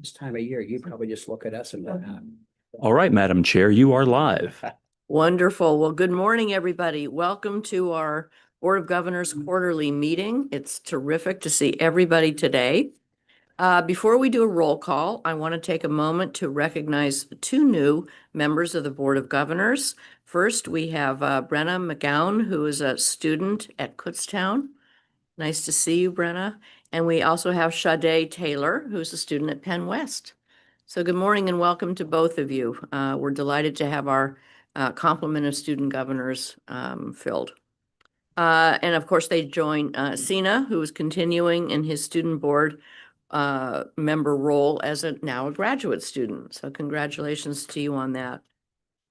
This time of year, you probably just look at us and go, All right, Madam Chair, you are live. Wonderful. Well, good morning, everybody. Welcome to our Board of Governors quarterly meeting. It's terrific to see everybody today. Before we do a roll call, I want to take a moment to recognize two new members of the Board of Governors. First, we have Brenna McGowan, who is a student at Kutztown. Nice to see you, Brenna. And we also have Sade Taylor, who's a student at Penn West. So good morning and welcome to both of you. We're delighted to have our complement of student governors filled. And of course, they join Sina, who is continuing in his student board member role as now a graduate student. So congratulations to you on that.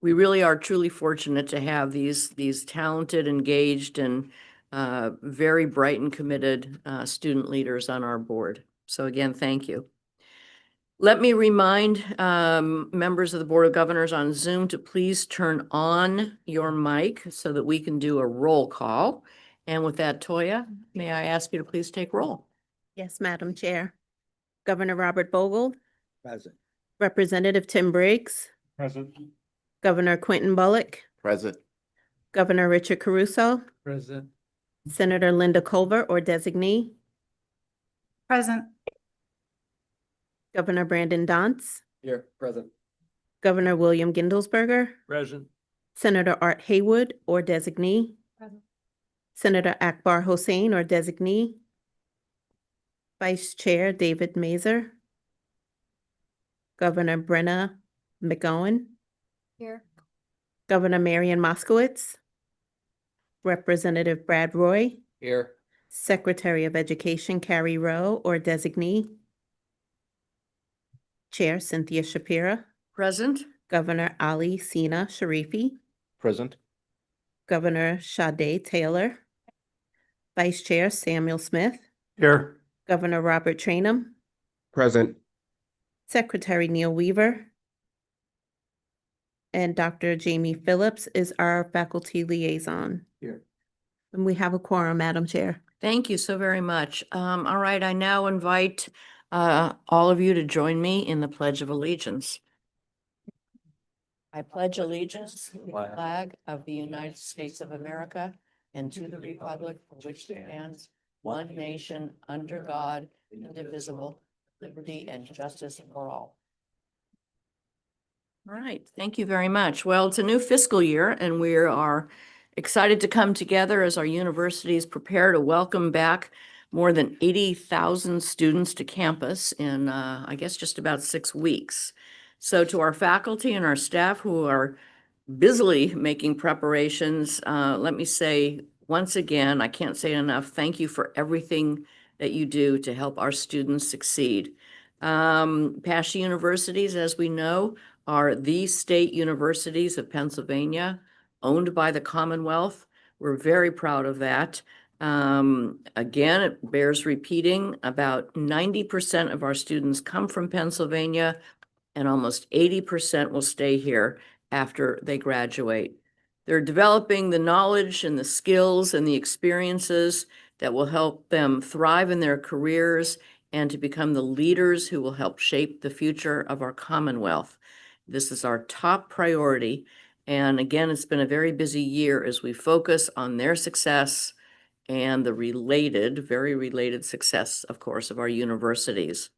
We really are truly fortunate to have these talented, engaged, and very bright and committed student leaders on our board. So again, thank you. Let me remind members of the Board of Governors on Zoom to please turn on your mic so that we can do a roll call. And with that, Toya, may I ask you to please take roll? Yes, Madam Chair. Governor Robert Vogel, present. Representative Tim Briggs, Present. Governor Quentin Bullock, Present. Governor Richard Caruso, Present. Senator Linda Culver or designee, Present. Governor Brandon Dantz, Here, present. Governor William Gindelsberger, Present. Senator Art Haywood or designee, Present. Senator Akbar Hossain or designee, Vice Chair David Mazer, Governor Brenna McGowan, Here. Governor Marian Moskowitz, Representative Brad Roy, Here. Secretary of Education Carrie Rowe or designee, Chair Cynthia Shapira, Present. Governor Ali Sina Sharifi, Present. Governor Sade Taylor, Vice Chair Samuel Smith, Here. Governor Robert Trainum, Present. Secretary Neil Weaver, and Dr. Jamie Phillips is our faculty liaison. Here. And we have a quorum, Madam Chair. Thank you so very much. All right, I now invite all of you to join me in the Pledge of Allegiance. I pledge allegiance to the flag of the United States of America and to the republic for which it stands, one nation, under God, indivisible, liberty and justice for all. All right, thank you very much. Well, it's a new fiscal year and we are excited to come together as our universities prepare to welcome back more than 80,000 students to campus in, I guess, just about 6 weeks. So to our faculty and our staff who are busily making preparations, let me say once again, I can't say it enough, thank you for everything that you do to help our students succeed. PASH universities, as we know, are the state universities of Pennsylvania, owned by the Commonwealth. We're very proud of that. Again, it bears repeating, about 90% of our students come from Pennsylvania and almost 80% will stay here after they graduate. They're developing the knowledge and the skills and the experiences that will help them thrive in their careers and to become the leaders who will help shape the future of our Commonwealth. This is our top priority. And again, it's been a very busy year as we focus on their success and the very related success, of course, of our universities.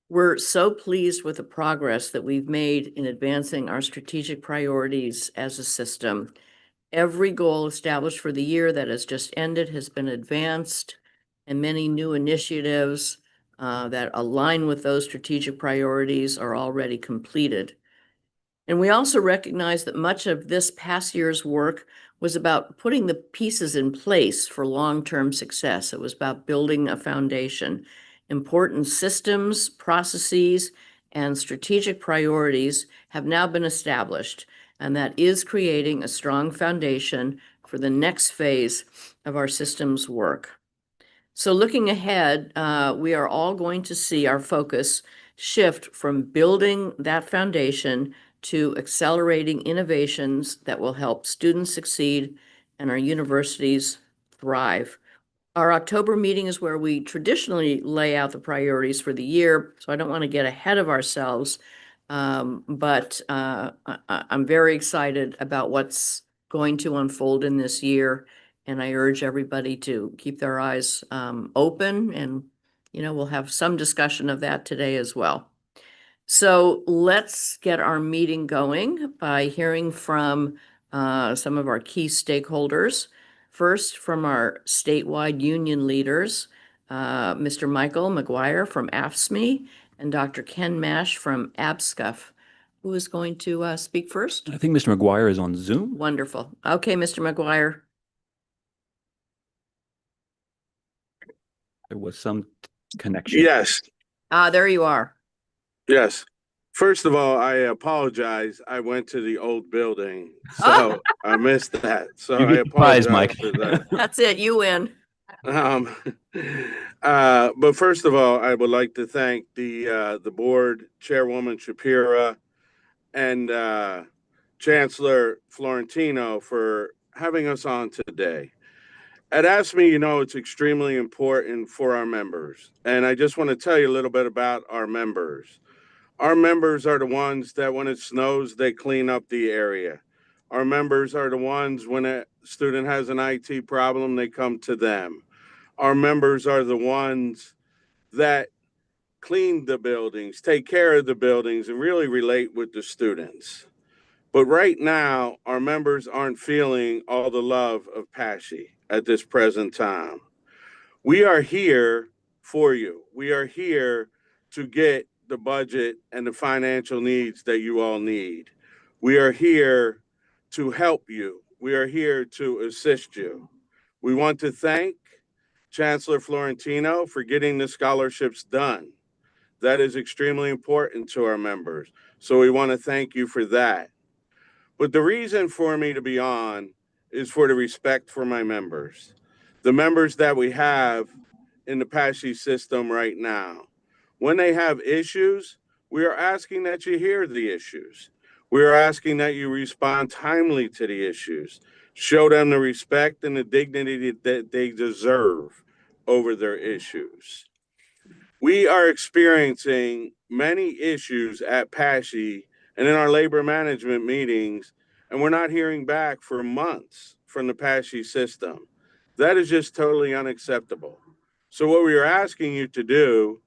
We're so pleased with the progress that we've made in advancing our strategic priorities as a system. Every goal established for the year that has just ended has been advanced, and many new initiatives that align with those strategic priorities are already completed. And we also recognize that much of this past year's work was about putting the pieces in place for long-term success. It was about building a foundation. Important systems, processes, and strategic priorities have now been established, and that is creating a strong foundation for the next phase of our systems work. So looking ahead, we are all going to see our focus shift from building that foundation to accelerating innovations that will help students succeed and our universities thrive. Our October meeting is where we traditionally lay out the priorities for the year, so I don't want to get ahead of ourselves. I'm very excited about what's going to unfold in this year. And I urge everybody to keep their eyes open, and, we'll have some discussion of that today as well. So let's get our meeting going by hearing from some of our key stakeholders. First, from our statewide union leaders, Mr. Michael McGuire from AFSCME and Dr. Ken Mash from ABSCUF. Who is going to speak first? I think Mr. McGuire is on Zoom. Wonderful. Okay, Mr. McGuire. There was some connection. Yes, There you are. yes. First of all, I apologize. I went to the old building, so I missed that. So You'd be I surprised, apologize Mike. for that. That's it. You win. Um, but first of all, I would like to thank the board, Chairwoman Shapira, and Chancellor Florentino for having us on today. At ASME, it's extremely important for our members. And I just want to tell you a little bit about our members. Our members are the ones that when it snows, they clean up the area. Our members are the ones when a student has an IT problem, they come to them. Our members are the ones that clean the buildings, take care of the buildings, and really relate with the students. But right now, our members aren't feeling all the love of PASHE at this present time. We are here for you. We are here to get the budget and the financial needs that you all need. We are here to help you. We are here to assist you. We want to thank Chancellor Florentino for getting the scholarships done. That is extremely important to our members. So we want to thank you for that. But the reason for me to be on is for the respect for my members, the members that we have in the PASHE system right now. When they have issues, we are asking that you hear the issues. We are asking that you respond timely to the issues. Show them the respect and the dignity that they deserve over their issues. We are experiencing many issues at PASHE and in our labor management meetings, and we're not hearing back for months from the PASHE system. That is just totally unacceptable. So what we are asking you to do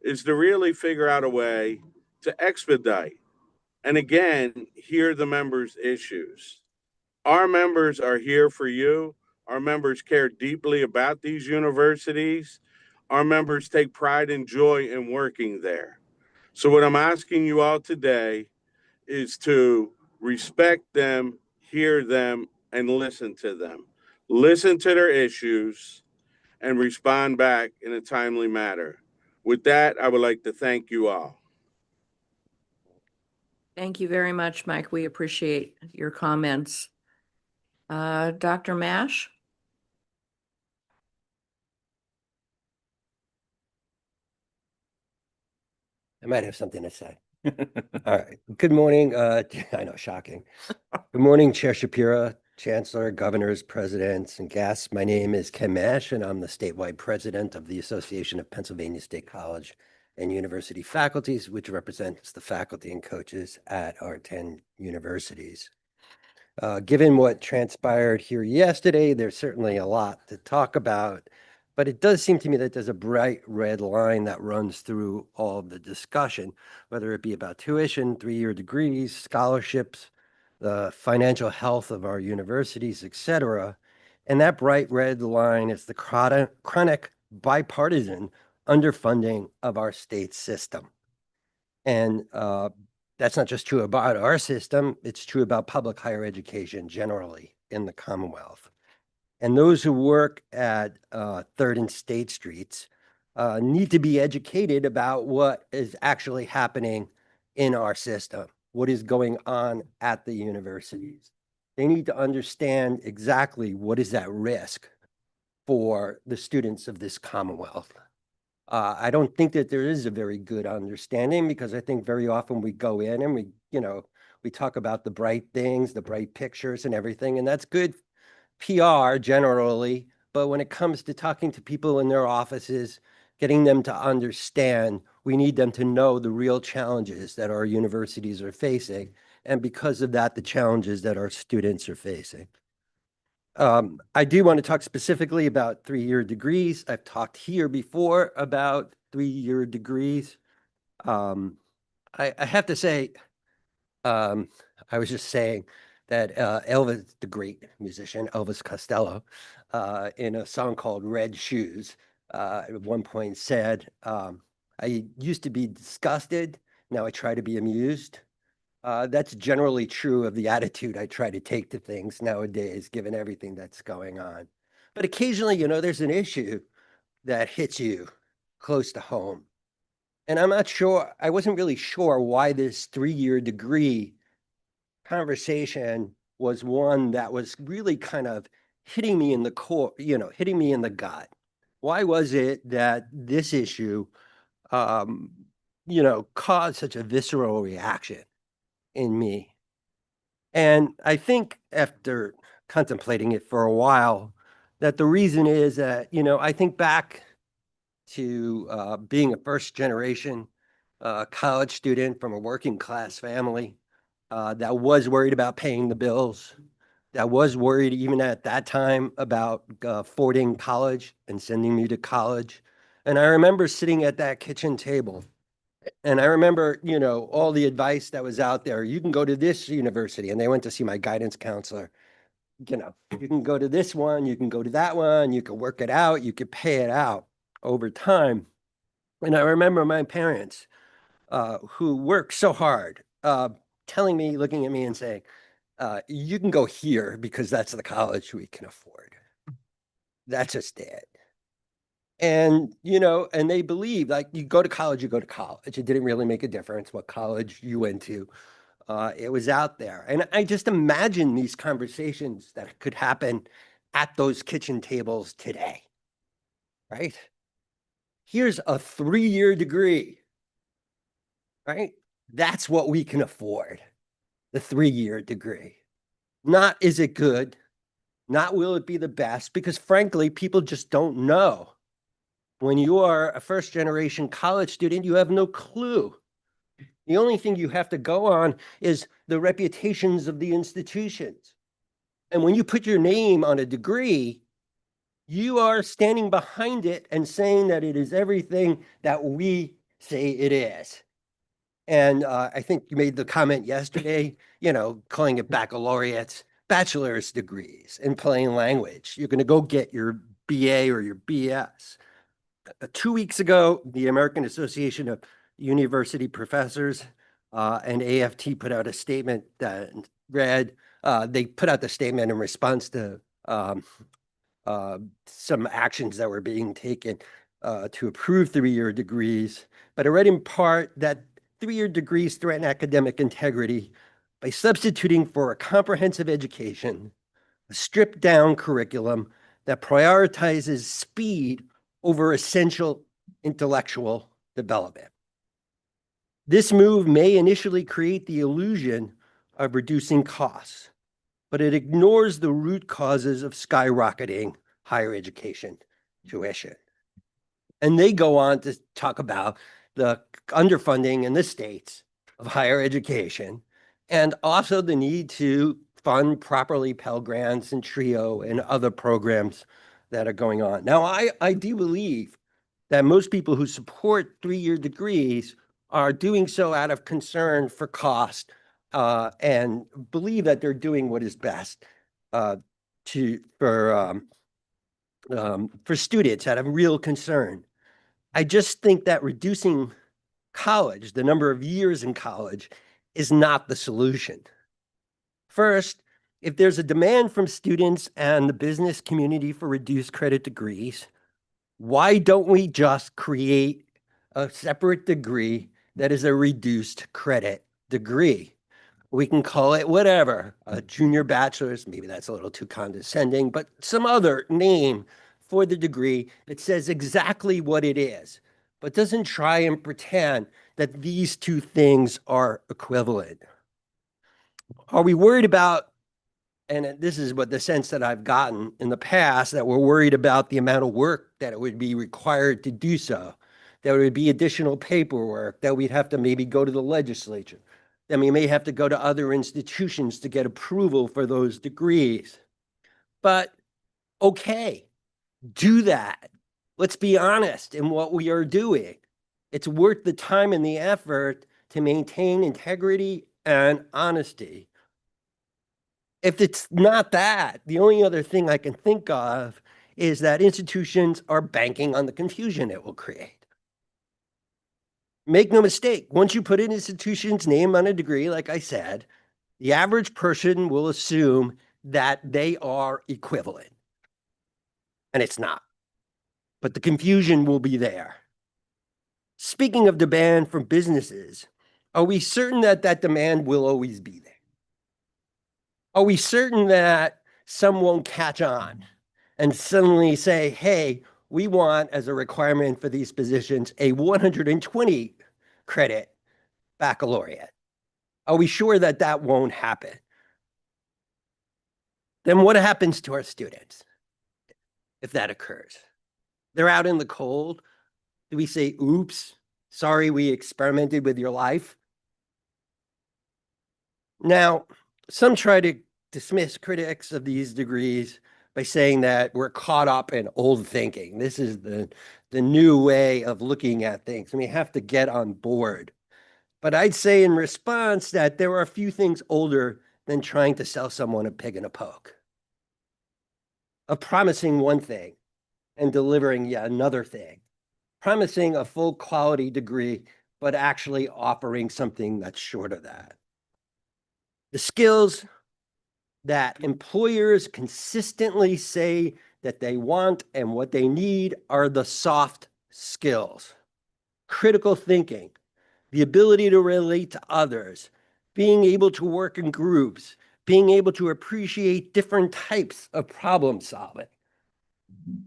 is to really figure out a way to expedite and again, hear the members' issues. Our members are here for you. Our members care deeply about these universities. Our members take pride and joy in working there. So what I'm asking you all today is to respect them, hear them, and listen to them. Listen to their issues and respond back in a timely manner. With that, I would like to thank you all. Thank you very much, Mike. We appreciate your comments. Dr. Mash? I might have something to say. All right. Good morning. I know, shocking. Good morning, Chair Shapira, Chancellor, governors, presidents, and guests. My name is Ken Mash, and I'm the statewide president of the Association of Pennsylvania State College and University Faculties, which represents the faculty and coaches at our 10 universities. Given what transpired here yesterday, there's certainly a lot to talk about, but it does seem to me that there's a bright red line that runs through all of the discussion, whether it be about tuition, 3-year degrees, scholarships, the financial health of our universities, et cetera. And that bright red line is the chronic bipartisan underfunding of our state system. And that's not just true about our system, it's true about public higher education generally in the Commonwealth. And those who work at 3rd and State Streets need to be educated about what is actually happening in our system, what is going on at the universities. They need to understand exactly what is at risk for the students of this Commonwealth. I don't think that there is a very good understanding, because I think very often we go in and we talk about the bright things, the bright pictures and everything, and that's good PR generally, But when it comes to talking to people in their offices, getting them to understand, we need them to know the real challenges that our universities are facing. And because of that, the challenges that our students are facing. I do want to talk specifically about 3-year degrees. I've talked here before about 3-year degrees. I have to say, I was just saying that Elvis, the great musician, Elvis Costello, in a song called Red Shoes, at one point said, I used to be disgusted, now I try to be amused. That's generally true of the attitude I try to take to things nowadays, given everything that's going on. But occasionally, there's an issue that hits you close to home. And I wasn't really sure why this 3-year degree conversation was one that was really kind of hitting me in the core, hitting me in the gut. Why was it that this issue, caused such a visceral reaction in me? And I think after contemplating it for a while, that the reason is that, I think back to being a first generation college student from a working class family that was worried about paying the bills, that was worried even at that time about affording college and sending me to college. And I remember sitting at that kitchen table and I remember, all the advice that was out there. You can go to this university, and they went to see my guidance counselor. You can go to this one, you can go to that one, you can work it out, you can pay it out over time. And I remember my parents, who worked so hard, telling me, looking at me and saying, you can go here because that's the college we can afford. That's just it. And, and they believe like you go to college, you go to college. It didn't really make a difference what college you went to. It was out there. And I just imagine these conversations that could happen at those kitchen tables today, right? Here's a 3-year degree, right? That's what we can afford, the 3-year degree. Not is it good, not will it be the best, because frankly, people just don't know. When you are a first generation college student, you have no clue. The only thing you have to go on is the reputations of the institutions. And when you put your name on a degree, you are standing behind it and saying that it is everything that we say it is. And I think you made the comment yesterday, calling it baccalaureates, bachelor's degrees in plain language. You're going to go get your BA or your BS. 2 weeks ago, the American Association of University Professors and AFT put out a statement that read, they put out the statement in response to some actions that were being taken to approve 3-year degrees. But I read in part that 3-year degrees threaten academic integrity by substituting for a comprehensive education, a stripped down curriculum that prioritizes speed over essential intellectual development. This move may initially create the illusion of reducing costs, but it ignores the root causes of skyrocketing higher education tuition. And they go on to talk about the underfunding in the states of higher education and also the need to fund properly Pell Grants and TRIO and other programs that are going on. Now, I do believe that most people who support 3-year degrees are doing so out of concern for cost and believe that they're doing what is best for students out of real concern. I just think that reducing college, the number of years in college, is not the solution. First, if there's a demand from students and the business community for reduced credit degrees, why don't we just create a separate degree that is a reduced credit degree? We can call it whatever, a junior bachelor's, maybe that's a little too condescending, but some other name for the degree that says exactly what it is, but doesn't try and pretend that these two things are equivalent. Are we worried about and this is what the sense that I've gotten in the past, that we're worried about the amount of work that it would be required to do so. There would be additional paperwork, that we'd have to maybe go to the legislature, that we may have to go to other institutions to get approval for those degrees. But okay, do that. Let's be honest in what we are doing. It's worth the time and the effort to maintain integrity and honesty. If it's not that, the only other thing I can think of is that institutions are banking on the confusion it will create. Make no mistake, once you put an institution's name on a degree, like I said, the average person will assume that they are equivalent. And it's not. But the confusion will be there. Speaking of demand from businesses, are we certain that that demand will always be there? Are we certain that some won't catch on and suddenly say, hey, we want as a requirement for these positions a 120 credit baccalaureate? Are we sure that that won't happen? Then what happens to our students if that occurs? They're out in the cold. Do we say, oops, sorry we experimented with your life? Now, some try to dismiss critics of these degrees by saying that we're caught up in old thinking. This is the new way of looking at things, and we have to get on board. But I'd say in response that there are a few things older than trying to sell someone a pig in a poke. Of promising one thing and delivering yet another thing. Promising a full quality degree, but actually offering something that's short of that. The skills that employers consistently say that they want and what they need are the soft skills. Critical thinking, the ability to relate to others, being able to work in groups, being able to appreciate different types of problem solving.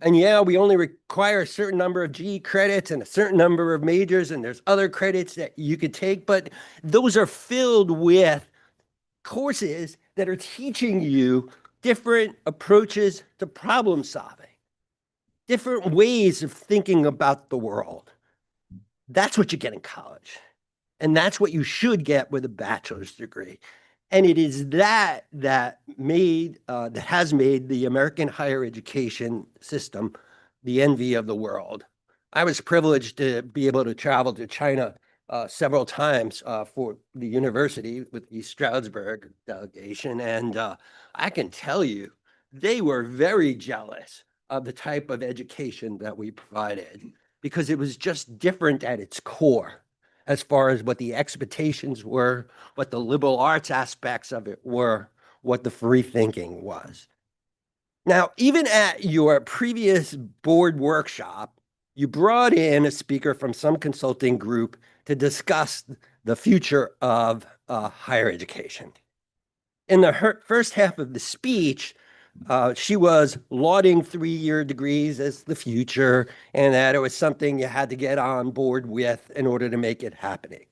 And yeah, we only require a certain number of GE credits and a certain number of majors, and there's other credits that you could take, but those are filled with courses that are teaching you different approaches to problem solving, different ways of thinking about the world. That's what you get in college. And that's what you should get with a bachelor's degree. And it is that that has made the American higher education system the envy of the world. I was privileged to be able to travel to China several times for the university with the Stroudsburg delegation. And I can tell you, they were very jealous of the type of education that we provided because it was just different at its core as far as what the expectations were, what the liberal arts aspects of it were, what the free thinking was. Now, even at your previous board workshop, you brought in a speaker from some consulting group to discuss the future of higher education. In the first half of the speech, she was lauding three-year degrees as the future and that it was something you had to get on board with in order to make it happening.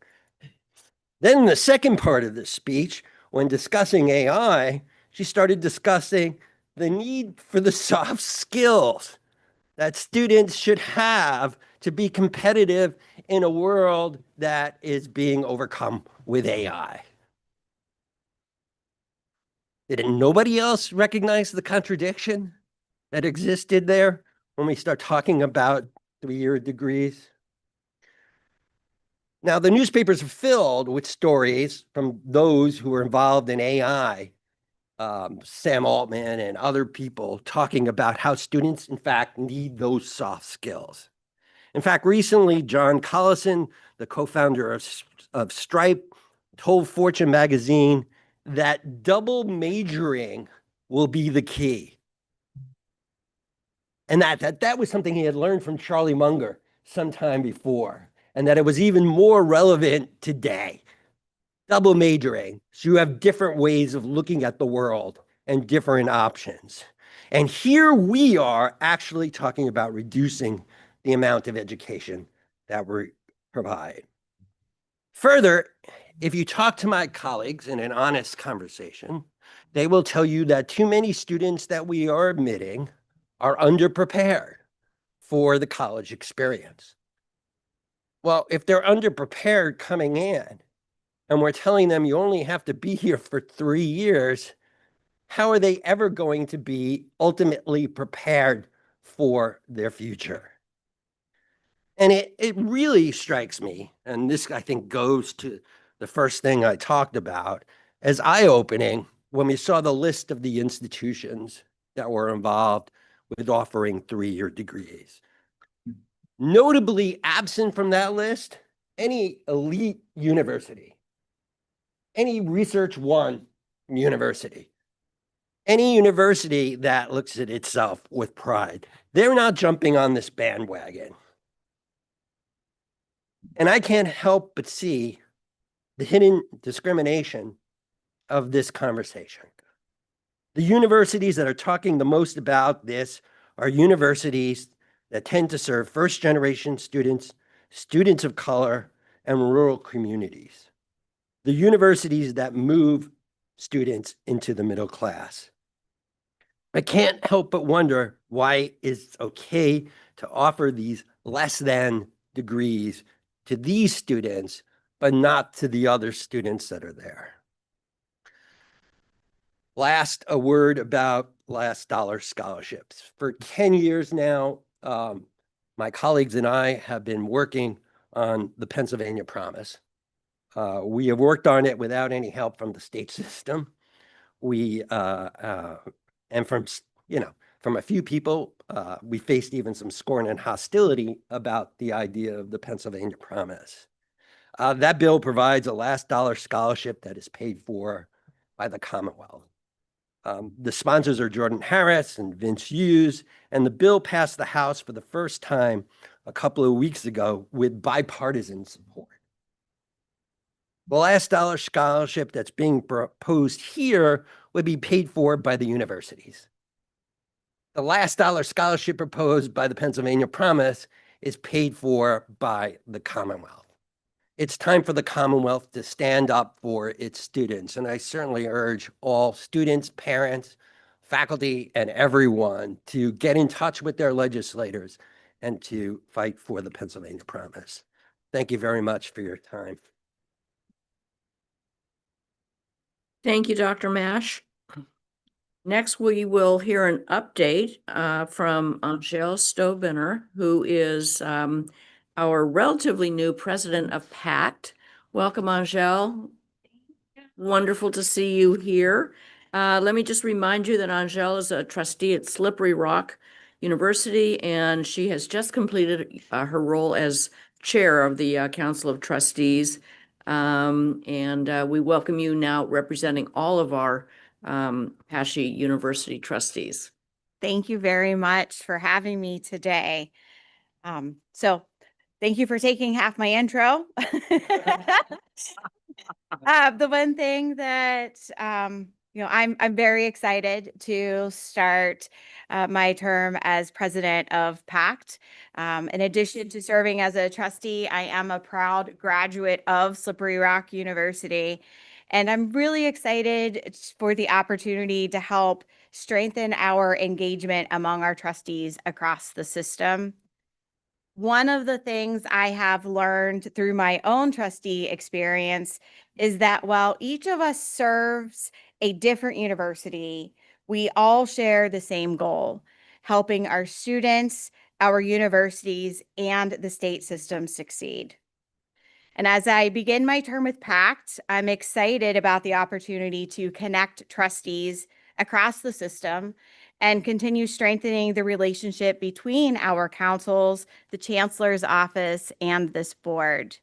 Then in the second part of the speech, when discussing AI, she started discussing the need for the soft skills that students should have to be competitive in a world that is being overcome with AI. Did nobody else recognize the contradiction that existed there when we start talking about three-year degrees? Now, the newspapers are filled with stories from those who were involved in AI, Sam Altman and other people talking about how students, in fact, need those soft skills. In fact, recently, John Collison, the co-founder of Stripe, told Fortune magazine that double majoring will be the key. And that was something he had learned from Charlie Munger sometime before, and that it was even more relevant today. Double majoring, so you have different ways of looking at the world and different options. And here we are actually talking about reducing the amount of education that we provide. Further, if you talk to my colleagues in an honest conversation, They will tell you that too many students that we are admitting are underprepared for the college experience. Well, if they're underprepared coming in and we're telling them you only have to be here for 3 years, how are they ever going to be ultimately prepared for their future? And it really strikes me, and this I think goes to the first thing I talked about, as eye-opening when we saw the list of the institutions that were involved with offering 3-year degrees. Notably absent from that list, any elite university, any Research One university, any university that looks at itself with pride. They're not jumping on this bandwagon. And I can't help but see the hidden discrimination of this conversation. The universities that are talking the most about this are universities that tend to serve first-generation students, students of color, and rural communities. The universities that move students into the middle class. I can't help but wonder why it's okay to offer these less than degrees to these students, but not to the other students that are there. Last, a word about last dollar scholarships. For 10 years now, my colleagues and I have been working on the Pennsylvania Promise. We have worked on it without any help from the state system. And from a few people, we faced even some scorn and hostility about the idea of the Pennsylvania Promise. That bill provides a last dollar scholarship that is paid for by the Commonwealth. The sponsors are Jordan Harris and Vince Hughes, and the bill passed the House for the first time a couple of weeks ago with bipartisan support. The last dollar scholarship that's being proposed here would be paid for by the universities. The last dollar scholarship proposed by the Pennsylvania Promise is paid for by the Commonwealth. It's time for the Commonwealth to stand up for its students, and I certainly urge all students, parents, faculty, and everyone to get in touch with their legislators and to fight for the Pennsylvania Promise. Thank you very much for your time. Thank you, Dr. Mash. Next, we will hear an update from Angèle Stovener, who is our relatively new president of PACT. Welcome, Angèle. Wonderful to see you here. Let me just remind you that Angèle is a trustee at Slippery Rock University, and she has just completed her role as chair of the Council of Trustees. We welcome you now representing all of our Paschy University trustees. Thank you very much for having me today. So thank you for taking half my intro. The one thing that, I'm very excited to start my term as president of PACT. In addition to serving as a trustee, I am a proud graduate of Slippery Rock University. And I'm really excited for the opportunity to help strengthen our engagement among our trustees across the system. One of the things I have learned through my own trustee experience is that while each of us serves a different university, we all share the same goal, helping our students, our universities, and the state system succeed. And as I begin my term with PACT, I'm excited about the opportunity to connect trustees across the system and continue strengthening the relationship between our councils, the chancellor's office, and this board.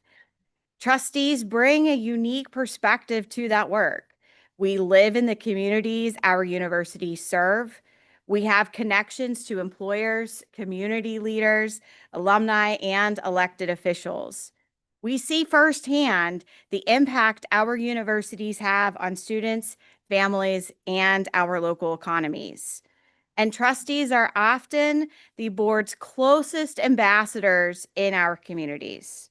Trustees bring a unique perspective to that work. We live in the communities our universities serve. We have connections to employers, community leaders, alumni, and elected officials. We see firsthand the impact our universities have on students, families, and our local economies. And trustees are often the board's closest ambassadors in our communities.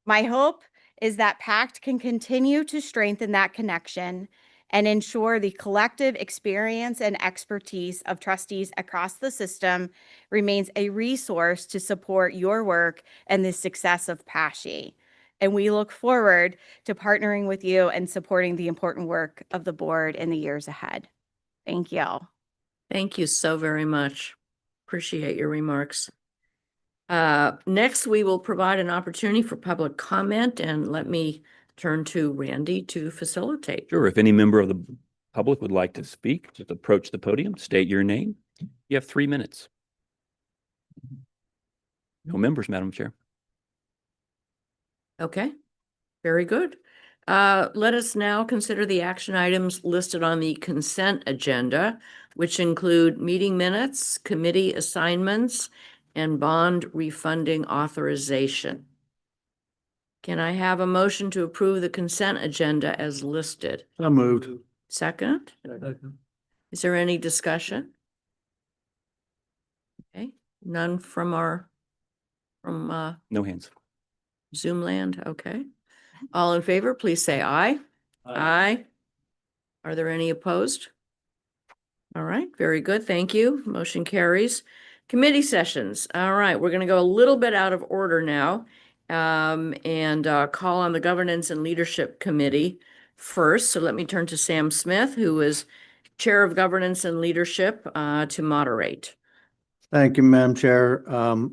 My hope is that PACT can continue to strengthen that connection and ensure the collective experience and expertise of trustees across the system remains a resource to support your work and the success of PASHE. And we look forward to partnering with you and supporting the important work of the board in the years ahead. Thank you. Thank you so very much. Appreciate your remarks. Next, we will provide an opportunity for public comment, and let me turn to Randy to facilitate. Sure. If any member of the public would like to speak, just approach the podium, state your name. You have 3 minutes. No members, Madam Chair. Okay, very good. Let us now consider the action items listed on the consent agenda, which include meeting minutes, committee assignments, and bond refunding authorization. Can I have a motion to approve the consent agenda as listed? So moved. Second? Is there any discussion? Okay, none from No hands. Zoom land, okay. All in favor, please say aye. Aye. Are there any opposed? All right, very good, thank you. Motion carries. Committee sessions, all right, we're gonna go a little bit out of order now. And call on the Governance and Leadership Committee first. So let me turn to Sam Smith, who is Chair of Governance and Leadership, to moderate. Thank you, Madam Chair.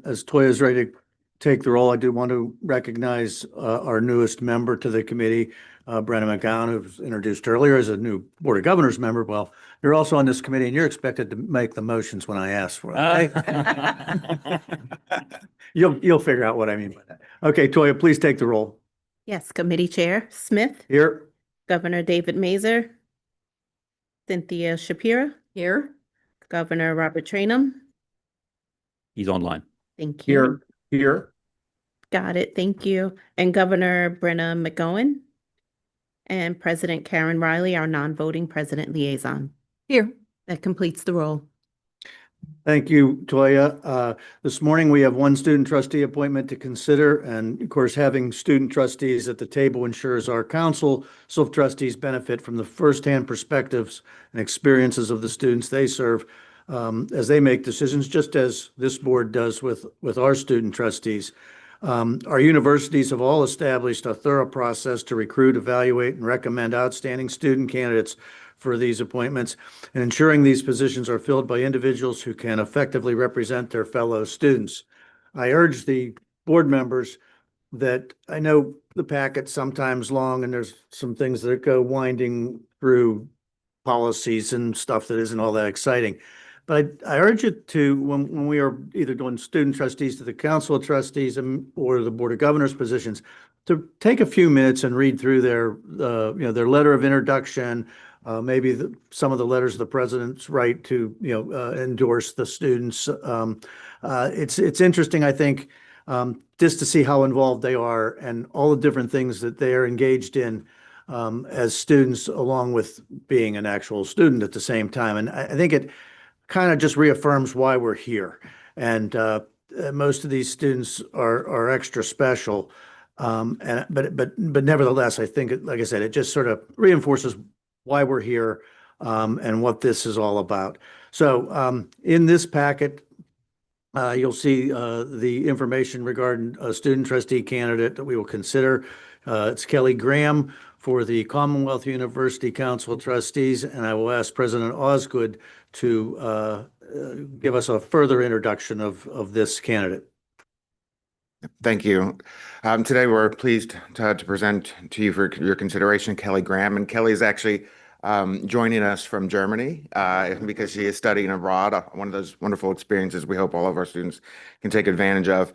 As Toya is ready to take the role, I do want to recognize our newest member to the committee, Brenna McGowan, who was introduced earlier as a new Board of Governors member. Well, you're also on this committee and you're expected to make the motions when I ask for it. Okay? You'll figure out what I mean by that. Okay, Toya, please take the role. Yes, Committee Chair Smith, Here. Governor David Mazer, Cynthia Shapira, Here, Governor Robert Trainum. He's online. Thank you. Here. Got it. Thank you. And Governor Brenna McGowan and President Karen Riley, our non-voting president liaison. here. That completes the role. Thank you, Toya. This morning, we have one student trustee appointment to consider. And of course, having student trustees at the table ensures our council of trustees benefit from the firsthand perspectives and experiences of the students they serve as they make decisions, just as this board does with our student trustees. Our universities have all established a thorough process to recruit, evaluate, and recommend outstanding student candidates for these appointments, and ensuring these positions are filled by individuals who can effectively represent their fellow students. I urge the board members that I know the packet's sometimes long and there's some things that go winding through policies and stuff that isn't all that exciting. But I urge you to, when we are either doing student trustees to the council of trustees or the Board of Governors positions, to take a few minutes and read through their letter of introduction, maybe some of the letters the president's write to, endorse the students. It's interesting, I think, just to see how involved they are and all the different things that they are engaged in as students, along with being an actual student at the same time. And I think it kind of just reaffirms why we're here. And most of these students are extra special. But nevertheless, I think, like I said, it just sort of reinforces why we're here and what this is all about. So in this packet, you'll see the information regarding a student trustee candidate that we will consider. It's Kelly Graham for the Commonwealth University Council of Trustees, and I will ask President Osgood to give us a further introduction of this candidate. Thank you. Today, we're pleased to present to you for your consideration Kelly Graham. And Kelly is actually joining us from Germany because she is studying abroad, one of those wonderful experiences we hope all of our students can take advantage of.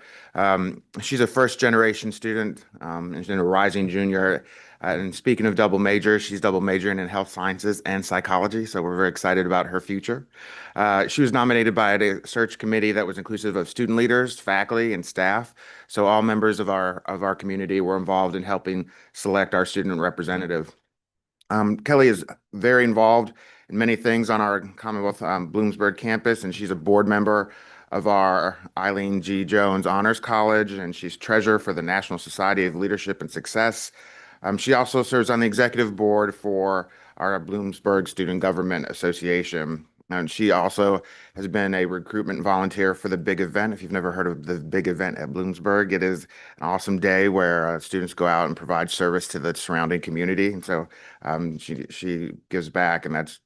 She's a first-generation student and she's a rising junior. And speaking of double majors, she's double majoring in health sciences and psychology, so we're very excited about her future. She was nominated by a search committee that was inclusive of student leaders, faculty, and staff. So all members of our community were involved in helping select our student representative. Kelly is very involved in many things on our Commonwealth Bloomsburg campus, and she's a board member of our Eileen G. Jones Honors College, and she's treasurer for the National Society of Leadership and Success. She also serves on the executive board for our Bloomsburg Student Government Association. And she also has been a recruitment volunteer for the big event. If you've never heard of the big event at Bloomsburg, it is an awesome day where students go out and provide service to the surrounding community. And so she gives back, and that's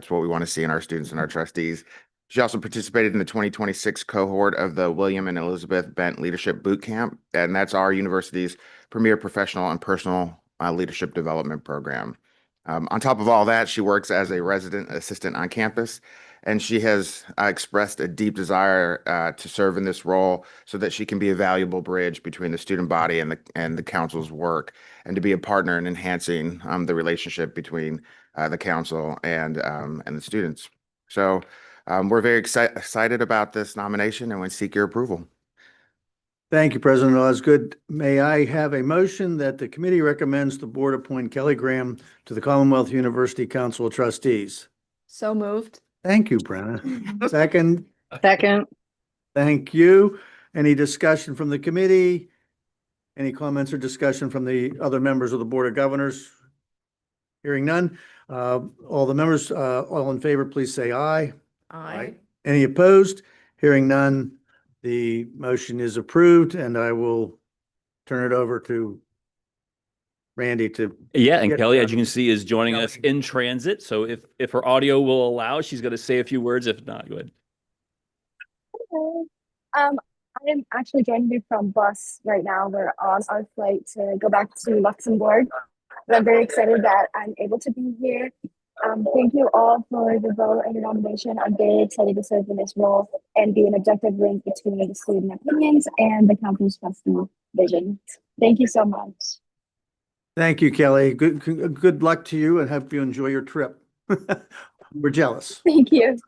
what we want to see in our students and our trustees. She also participated in the 2026 cohort of the William and Elizabeth Bent Leadership Boot Camp, and that's our university's premier professional and personal leadership development program. On top of all that, she works as a resident assistant on campus, and she has expressed a deep desire to serve in this role so that she can be a valuable bridge between the student body and the council's work, and to be a partner in enhancing the relationship between the council and the students. So we're very excited about this nomination, and we seek your approval. Thank you, President Osgood. May I have a motion that the committee recommends the board appoint Kelly Graham to the Commonwealth University Council of Trustees? So moved. Thank you, Brenna. Second, Second. thank you. Any discussion from the committee? Any comments or discussion from the other members of the Board of Governors? Hearing none. All the members, all in favor, please say aye. Aye. Any opposed? Hearing none. The motion is approved, and I will turn it over to Randy to. Yeah, and Get Kelly, as done. you can see, is joining us in transit. So if her audio will allow, she's going to say a few words. If not, go ahead. Hello. I'm actually joining you from bus right now. We're on our flight to go back to Luxembourg. But I'm very excited that I'm able to be here. Thank you all for the vote and the nomination. I'm very excited to serve in this role and be an objective link between the student opinions and the council's trustee vision. Thank you so much. Thank you, Kelly. Good luck to you, and hope you enjoy your trip. We're jealous. Thank you.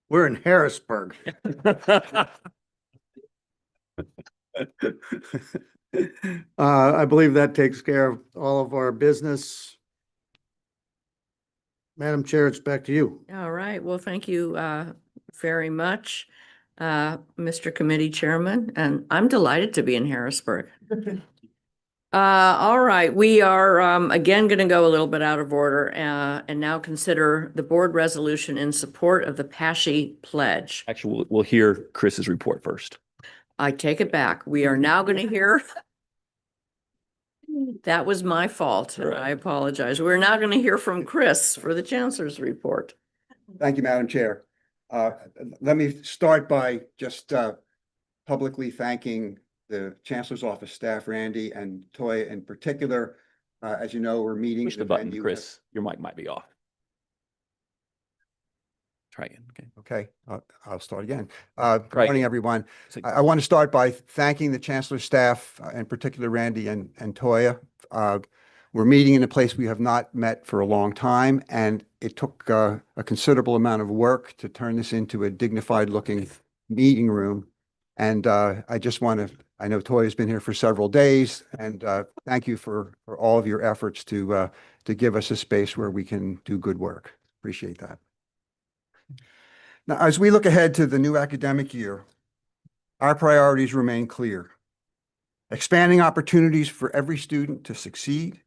We're in Harrisburg. I believe that takes care of all of our business. Madam Chair, it's back to you. All right. Well, thank you very much, Mr. Committee Chairman, and I'm delighted to be in Harrisburg. All right, we are again going to go a little bit out of order and now consider the board resolution in support of the Pesci Pledge. Actually, we'll hear Chris's report first. I take it back. We are now going to hear. That was my fault. Right. I apologize. We're now going to hear from Chris for the Chancellor's report. Thank you, Madam Chair. Let me start by just publicly thanking the Chancellor's Office staff, Randy and Toya in particular. As you know, we're meeting. Push the button, Chris. Your mic might be off. Try again. Okay. Okay, I'll start again. Good morning, everyone. I want to start by thanking the Chancellor's staff, in particular Randy and Toya. We're meeting in a place we have not met for a long time, and it took a considerable amount of work to turn this into a dignified looking meeting room. And I just want to, I know Toya's been here for several days, and thank you for all of your efforts to give us a space where we can do good work. Appreciate that. Now, as we look ahead to the new academic year, our priorities remain clear. Expanding opportunities for every student to succeed,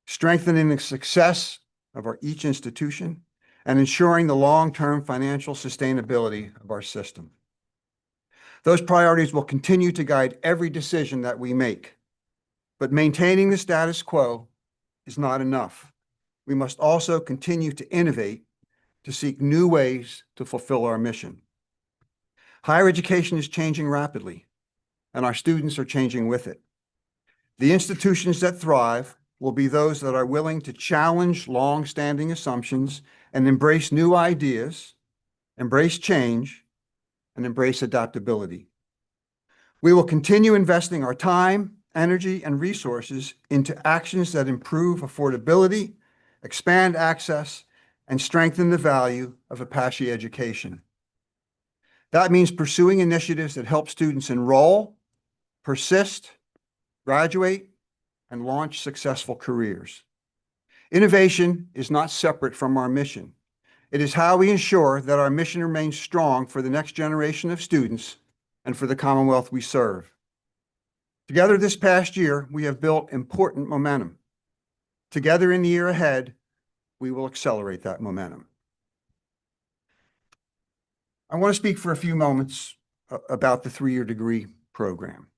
strengthening the success of each institution, and ensuring the long-term financial sustainability of our system. Those priorities will continue to guide every decision that we make, but maintaining the status quo is not enough. We must also continue to innovate to seek new ways to fulfill our mission. Higher education is changing rapidly, and our students are changing with it. The institutions that thrive will be those that are willing to challenge long-standing assumptions and embrace new ideas, embrace change, and embrace adaptability. We will continue investing our time, energy, and resources into actions that improve affordability, expand access, and strengthen the value of Apache education. That means pursuing initiatives that help students enroll, persist, graduate, and launch successful careers. Innovation is not separate from our mission. It is how we ensure that our mission remains strong for the next generation of students and for the Commonwealth we serve. Together this past year, we have built important momentum. Together in the year ahead, we will accelerate that momentum. I want to speak for a few moments about the three-year degree program.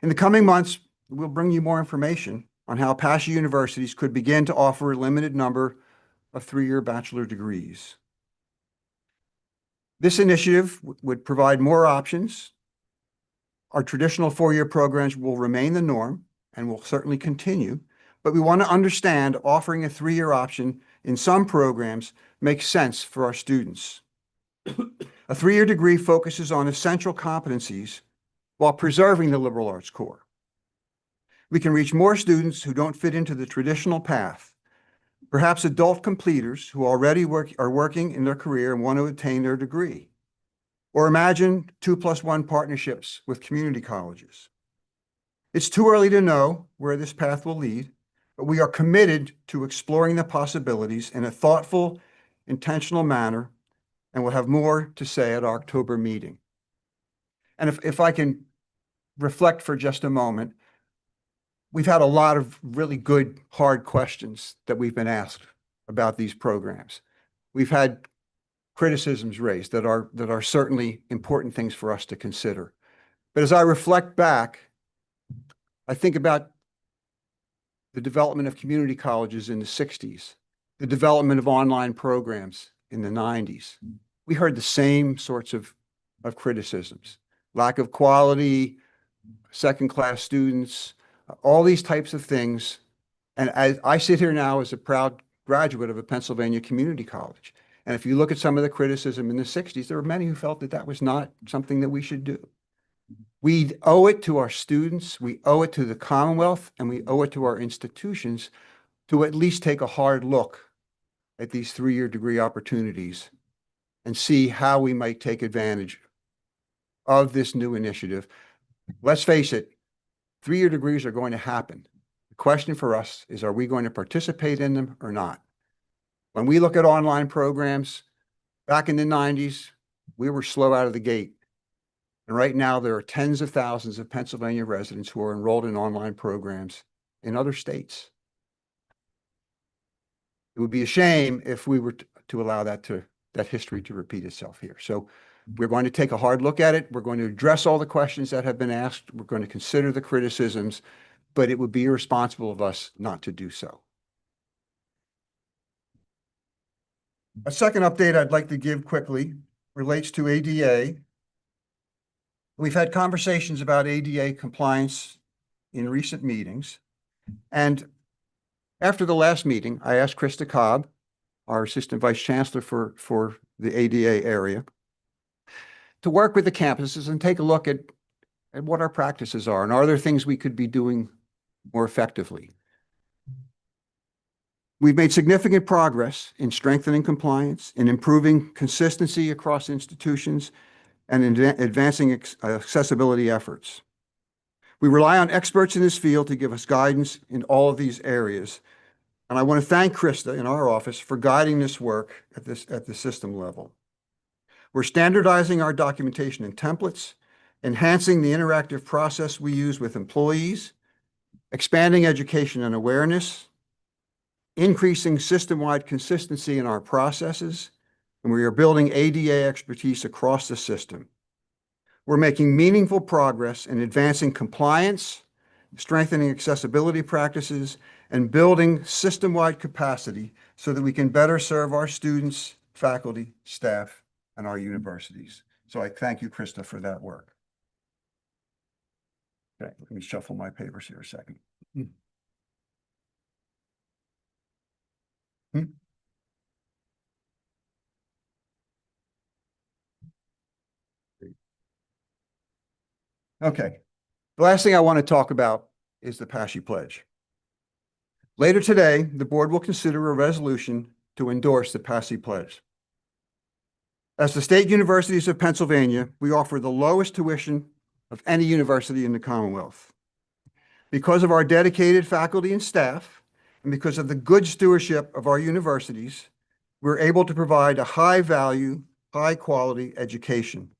In the coming months, we'll bring you more information on how PASHA universities could begin to offer a limited number of three-year bachelor degrees. This initiative would provide more options. Our traditional four-year programs will remain the norm and will certainly continue, but we want to understand offering a three-year option in some programs makes sense for our students. A three-year degree focuses on essential competencies while preserving the liberal arts core. We can reach more students who don't fit into the traditional path, perhaps adult completers who already are working in their career and want to attain their degree. Or imagine 2+1 partnerships with community colleges. It's too early to know where this path will lead, but we are committed to exploring the possibilities in a thoughtful, intentional manner, and we'll have more to say at our October meeting. And if I can reflect for just a moment, we've had a lot of really good, hard questions that we've been asked about these programs. We've had criticisms raised that are certainly important things for us to consider. But as I reflect back, I think about the development of community colleges in the 60s, the development of online programs in the 90s. We heard the same sorts of criticisms: lack of quality, second-class students, all these types of things. And I sit here now as a proud graduate of a Pennsylvania community college. And if you look at some of the criticism in the 60s, there were many who felt that that was not something that we should do. We owe it to our students, we owe it to the Commonwealth, and we owe it to our institutions to at least take a hard look at these three-year degree opportunities and see how we might take advantage of this new initiative. Let's face it, three-year degrees are going to happen. The question for us is, are we going to participate in them or not? When we look at online programs, back in the 90s, we were slow out of the gate. And right now, there are tens of thousands of Pennsylvania residents who are enrolled in online programs in other states. It would be a shame if we were to allow that history to repeat itself here. So we're going to take a hard look at it. We're going to address all the questions that have been asked. We're going to consider the criticisms, but it would be irresponsible of us not to do so. A second update I'd like to give quickly relates to ADA. We've had conversations about ADA compliance in recent meetings. And after the last meeting, I asked Krista Cobb, our Assistant Vice Chancellor for the ADA area, to work with the campuses and take a look at what our practices are and are there things we could be doing more effectively. We've made significant progress in strengthening compliance, in improving consistency across institutions, and in advancing accessibility efforts. We rely on experts in this field to give us guidance in all of these areas. And I want to thank Krista in our office for guiding this work at the system level. We're standardizing our documentation and templates, enhancing the interactive process we use with employees, expanding education and awareness, increasing system-wide consistency in our processes, and we are building ADA expertise across the system. We're making meaningful progress in advancing compliance, strengthening accessibility practices, and building system-wide capacity so that we can better serve our students, faculty, staff, and our universities. So I thank you, Krista, for that work. Okay, let me shuffle my papers here a second. Okay, the last thing I want to talk about is the PASHE Pledge. Later today, the board will consider a resolution to endorse the PASHE Pledge. As the State Universities of Pennsylvania, we offer the lowest tuition of any university in the Commonwealth. Because of our dedicated faculty and staff, and because of the good stewardship of our universities, we're able to provide a high-value, high-quality education.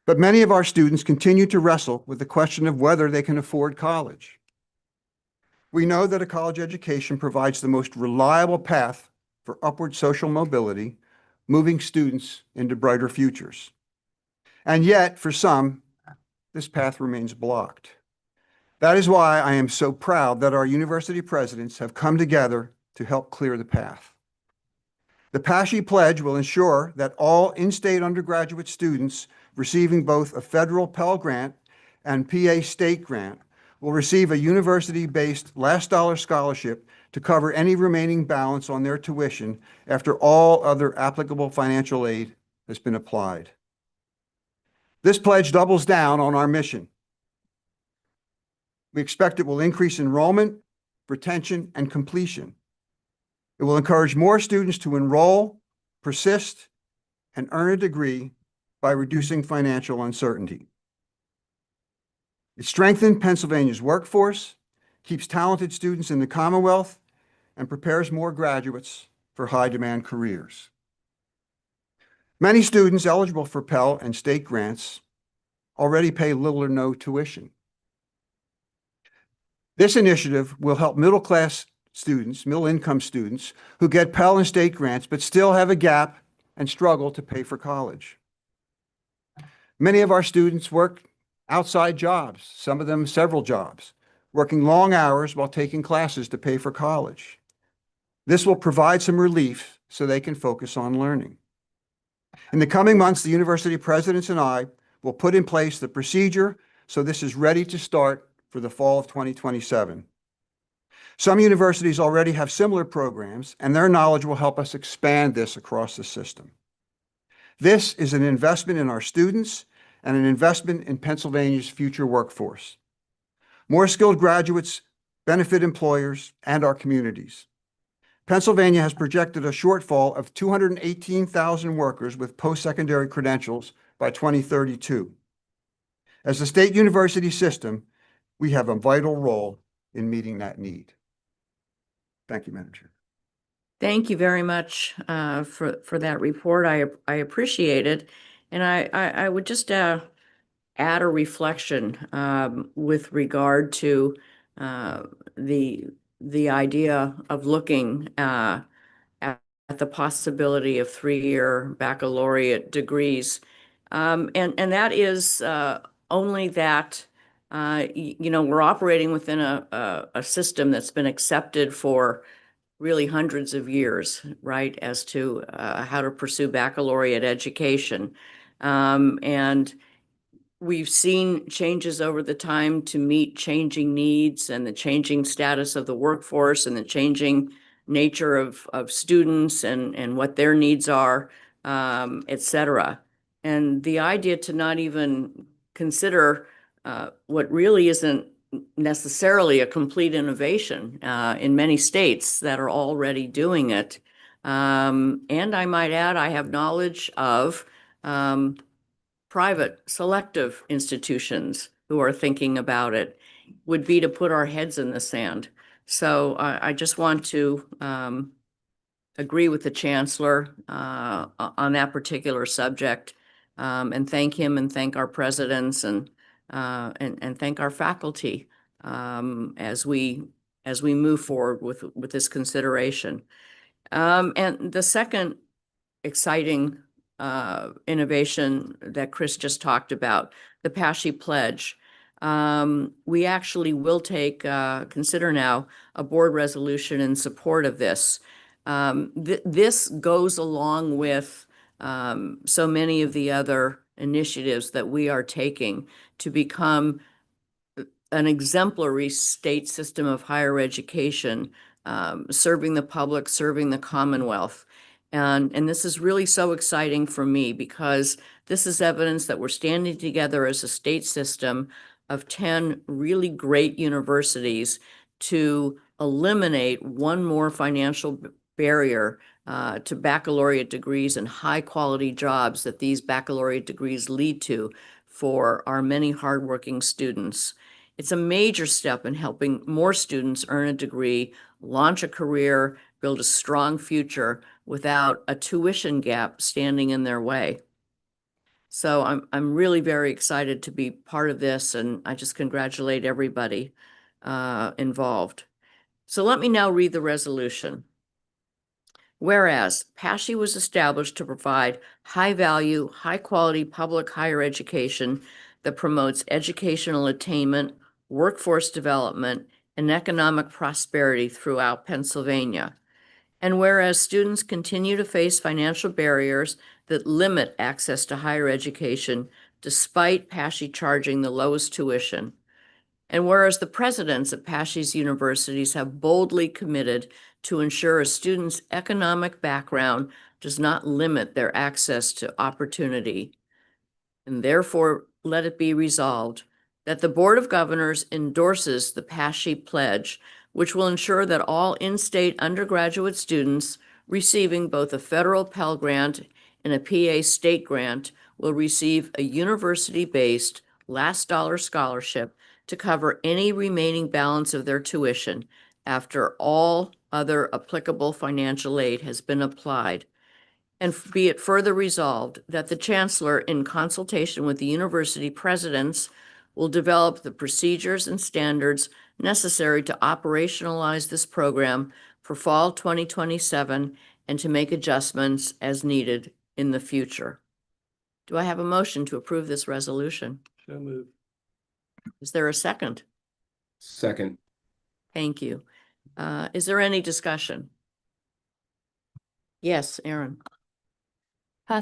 But many of our students continue to wrestle with the question of whether they can afford college. We know that a college education provides the most reliable path for upward social mobility, moving students into brighter futures. And yet, for some, this path remains blocked. That is why I am so proud that our university presidents have come together to help clear the path. The PASHE Pledge will ensure that all in-state undergraduate students receiving both a federal Pell Grant and PA State Grant will receive a university-based last dollar scholarship to cover any remaining balance on their tuition after all other applicable financial aid has been applied. This pledge doubles down on our mission. We expect it will increase enrollment, retention, and completion. It will encourage more students to enroll, persist, and earn a degree by reducing financial uncertainty. It strengthens Pennsylvania's workforce, keeps talented students in the Commonwealth, and prepares more graduates for high-demand careers. Many students eligible for Pell and state grants already pay little or no tuition. This initiative will help middle-class students, middle-income students, who get Pell and state grants but still have a gap and struggle to pay for college. Many of our students work outside jobs, some of them several jobs, working long hours while taking classes to pay for college. This will provide some relief so they can focus on learning. In the coming months, the university presidents and I will put in place the procedure so this is ready to start for the fall of 2027. Some universities already have similar programs, and their knowledge will help us expand this across the system. This is an investment in our students and an investment in Pennsylvania's future workforce. More skilled graduates benefit employers and our communities. Pennsylvania has projected a shortfall of 218,000 workers with post-secondary credentials by 2032. As a state university system, we have a vital role in meeting that need. Thank you, Madam Chair. Thank you very much for that report. I appreciate it. And I would just add a reflection with regard to the idea of looking at the possibility of 3-year baccalaureate degrees. And that is only that, we're operating within a system that's been accepted for really hundreds of years, right, as to how to pursue baccalaureate education. And we've seen changes over the time to meet changing needs and the changing status of the workforce and the changing nature of students and what their needs are, et cetera. And the idea to not even consider what really isn't necessarily a complete innovation in many states that are already doing it. And I might add, I have knowledge of private selective institutions who are thinking about it, would be to put our heads in the sand. So I just want to agree with the chancellor on that particular subject, and thank him and thank our presidents and thank our faculty as we move forward with this consideration. And the second exciting innovation that Chris just talked about, the PASHE Pledge. We actually will consider now a board resolution in support of this. This goes along with so many of the other initiatives that we are taking to become an exemplary state system of higher education, serving the public, serving the Commonwealth. And this is really so exciting for me because this is evidence that we're standing together as a state system of 10 really great universities to eliminate one more financial barrier to baccalaureate degrees and high quality jobs that these baccalaureate degrees lead to for our many hardworking students. It's a major step in helping more students earn a degree, launch a career, build a strong future without a tuition gap standing in their way. So I'm really very excited to be part of this, and I just congratulate everybody involved. So let me now read the resolution. Whereas PASSHE was established to provide high-value, high-quality public higher education that promotes educational attainment, workforce development, and economic prosperity throughout Pennsylvania. And whereas students continue to face financial barriers that limit access to higher education despite PASSHE charging the lowest tuition. And whereas the presidents of PASSHE's universities have boldly committed to ensure a student's economic background does not limit their access to opportunity. And therefore, let it be resolved that the Board of Governors endorses the PASSHE pledge, which will ensure that all in-state undergraduate students receiving both a federal Pell Grant and a PA state grant will receive a university-based last dollar scholarship to cover any remaining balance of their tuition after all other applicable financial aid has been applied. And be it further resolved that the chancellor, in consultation with the university presidents, will develop the procedures and standards necessary to operationalize this program for fall 2027 and to make adjustments as needed in the future. Do I have a motion to approve this resolution? So moved. Is there a second? Second. Thank you. Is there any discussion? Yes, Aaron.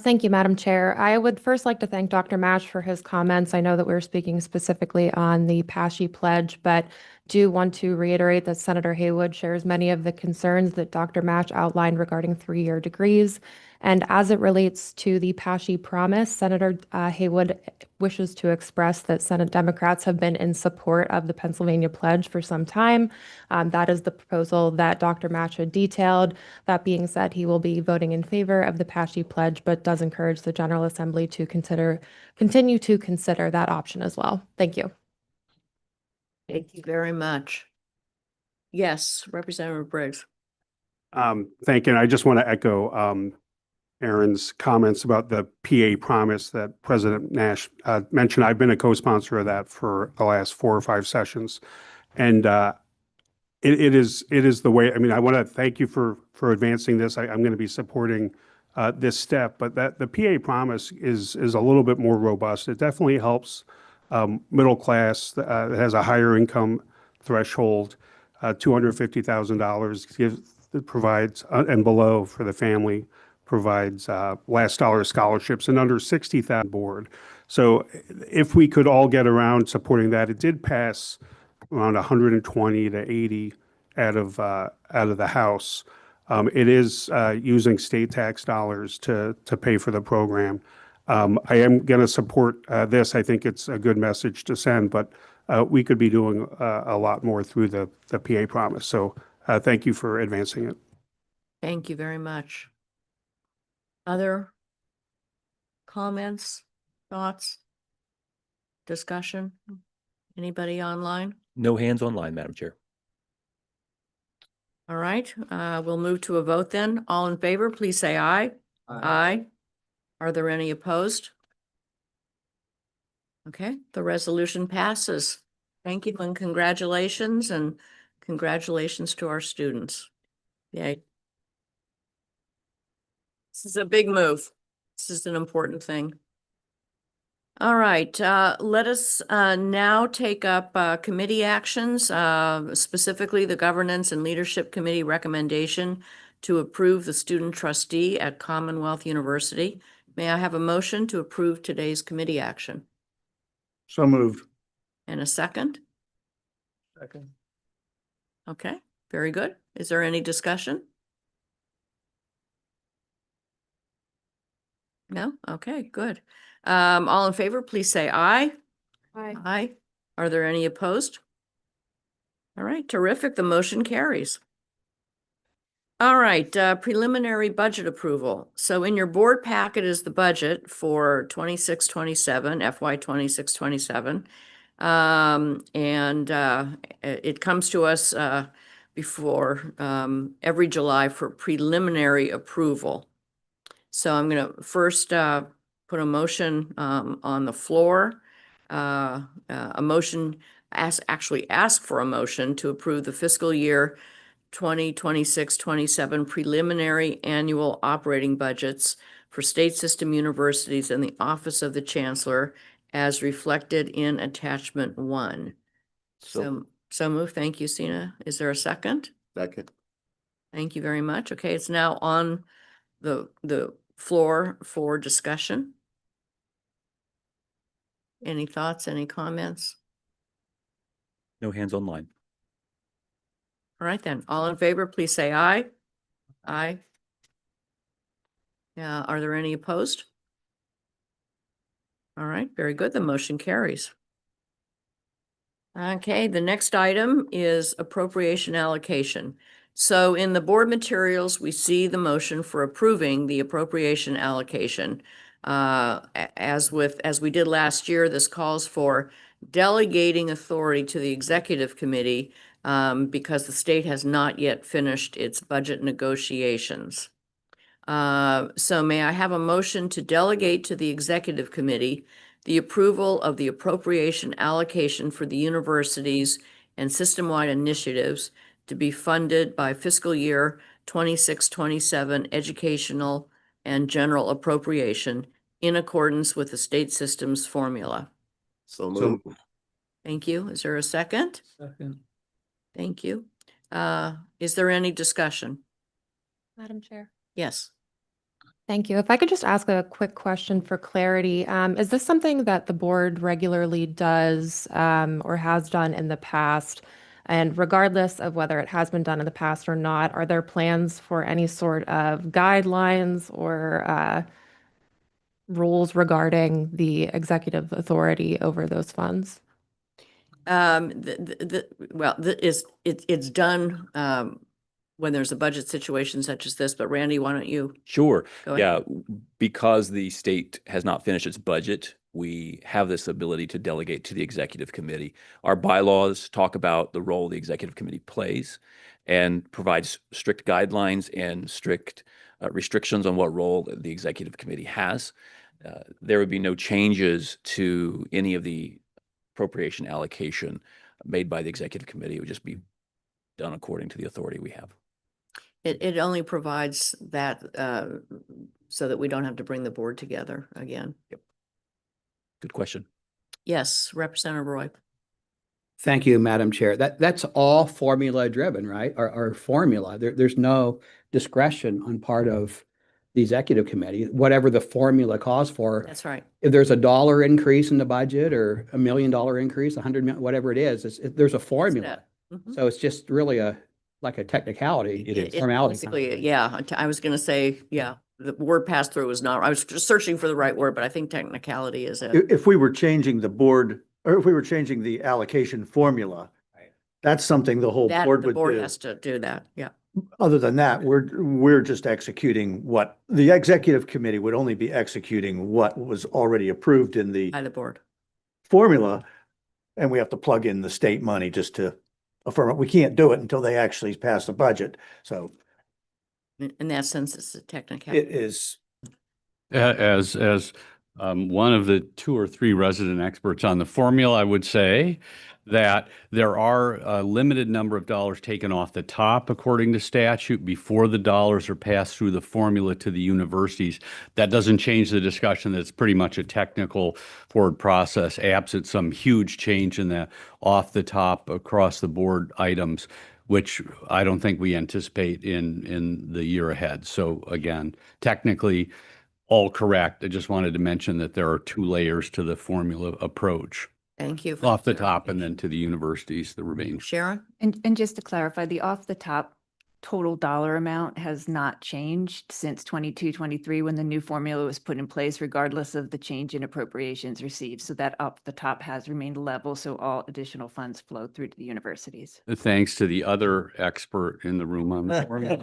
Thank you, Madam Chair. I would first like to thank Dr. Mash for his comments. I know that we're speaking specifically on the PASSHE pledge, but do want to reiterate that Senator Haywood shares many of the concerns that Dr. Mash outlined regarding three-year degrees. And as it relates to the PASSHE promise, Senator Haywood wishes to express that Senate Democrats have been in support of the Pennsylvania pledge for some time. That is the proposal that Dr. Mash had detailed. That being said, he will be voting in favor of the PASSHE pledge, but does encourage the General Assembly to continue to consider that option as well. Thank you. Thank you very much. Yes, Representative Briggs. Thank you. And I just want to echo Aaron's comments about the PA promise that President Nash mentioned. I've been a co-sponsor of that for the last 4 or 5 sessions. And it is the way, I mean, I want to thank you for advancing this. I'm going to be supporting this step, but that the PA promise is a little bit more robust. It definitely helps middle class that has a higher income threshold. $250,000 provides and below for the family provides last dollar scholarships, and under 60,000 board. So if we could all get around supporting that, it did pass around 120 to 80 out of the House. It is using state tax dollars to pay for the program. I am going to support this. I think it's a good message to send, but we could be doing a lot more through the PA promise. So thank you for advancing it. Thank you very much. Other comments, thoughts, discussion? Anybody online? No hands online, Madam Chair. All right, we'll move to a vote then. All in favor, please say aye. Aye. Are there any opposed? Okay, the resolution passes. Thank you and congratulations to our students. Yay. This is a big move. This is an important thing. All right, let us now take up committee actions, specifically the Governance and Leadership Committee recommendation to approve the student trustee at Commonwealth University. May I have a motion to approve today's committee action? So moved. And a second? Second. Okay, very good. Is there any discussion? No? Okay, good. All in favor, please say aye. Aye. Aye. Are there any opposed? All right, terrific. The motion carries. All right, preliminary budget approval. So in your board packet is the budget for 26-27, FY 26-27. It comes to us before every July for preliminary approval. So I'm going to first put a motion on the floor. A motion, ask for a motion to approve the fiscal year 2026-27 preliminary annual operating budgets for state system universities and the Office of the Chancellor as reflected in attachment 1. So move. Thank you, Sina. Is there a second? Second. Thank you very much. Okay, it's now on the floor for discussion. Any thoughts, any comments? No hands online. All right then, all in favor, please say aye. Aye. Yeah, are there any opposed? All right, very good. The motion carries. Okay, the next item is appropriation allocation. So in the board materials, we see the motion for approving the appropriation allocation. As we did last year, this calls for delegating authority to the executive committee because the state has not yet finished its budget negotiations. So may I have a motion to delegate to the executive committee the approval of the appropriation allocation for the universities and system-wide initiatives to be funded by fiscal year 26-27 educational and general appropriation in accordance with the state system's formula. So So- moved. Thank you. Is there a second? Second. Thank you. Is there any discussion? Madam Chair. Yes. Thank you. If I could just ask a quick question for clarity. Is this something that the board regularly does or has done in the past? And regardless of whether it has been done in the past or not, are there plans for any sort of guidelines or rules regarding the executive authority over those funds? It's done when there's a budget situation such as this, but Randy, why don't you? Sure. Go ahead. Yeah, because the state has not finished its budget, we have this ability to delegate to the executive committee. Our bylaws talk about the role the executive committee plays and provides strict guidelines and strict restrictions on what role the executive committee has. There would be no changes to any of the appropriation allocation made by the executive committee. It would just be done according to the authority we have. It only provides that so that we don't have to bring the board together again. Yep. Good question. Yes, Representative Roy. Thank you, Madam Chair. That's all formula driven, right? Our formula. There's no discretion on part of the executive committee, whatever the formula calls for. That's right. If there's $1 increase in the budget or $1 million increase, 100 million, whatever it is, there's a formula. Mhm. So it's just really like a technicality. It is. Formality. Basically, yeah, I was gonna say, yeah, the word pass through is not, I was just searching for the right word, but I think technicality is it. If we were changing the board, or if we were changing the allocation formula, that's something the whole That board the would board do. has to do that, yeah. Other than that, we're just executing what the executive committee would only be executing what was already approved in the By the board. formula. And we have to plug in the state money just to affirm it. We can't do it until they actually pass the budget. So In that sense, it's a technicality. it is. As one of the 2 or 3 resident experts on the formula, I would say that there are a limited number of dollars taken off the top according to statute before the dollars are passed through the formula to the universities. That doesn't change the discussion. That's pretty much a technical forward process, absent some huge change in the off the top across the board items, which I don't think we anticipate in the year ahead. So again, technically, all correct. I just wanted to mention that there are 2 layers to the formula approach. Thank you. for Off the top and then to the universities, the remaining. Sharon? And just to clarify, the off the top total dollar amount has not changed since 22-23 when the new formula was put in place, regardless of the change in appropriations received. So that off the top has remained level. So all additional funds flow through to the universities. Thanks to the other expert in the room on the formula.